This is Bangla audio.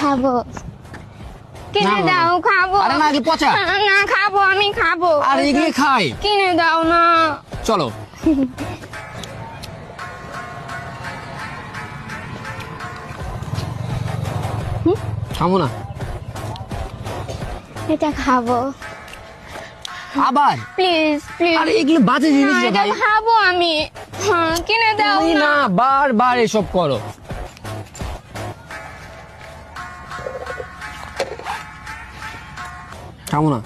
খাবো কিনে না, না, দাও খাবো আরে না, এগুলো পচা। না খাবো আমি খাবো আর এগুলি খাই। কিনে দাও না চলো। খাবো না। এটা খাবো আবার প্লিজ প্লিজ আরে এগুলো বাজে জিনিস রে এটা ভাই। খাবো আমি হ্যাঁ কিনে দাও তুমি না না বারবার এসব করো। খাবো না।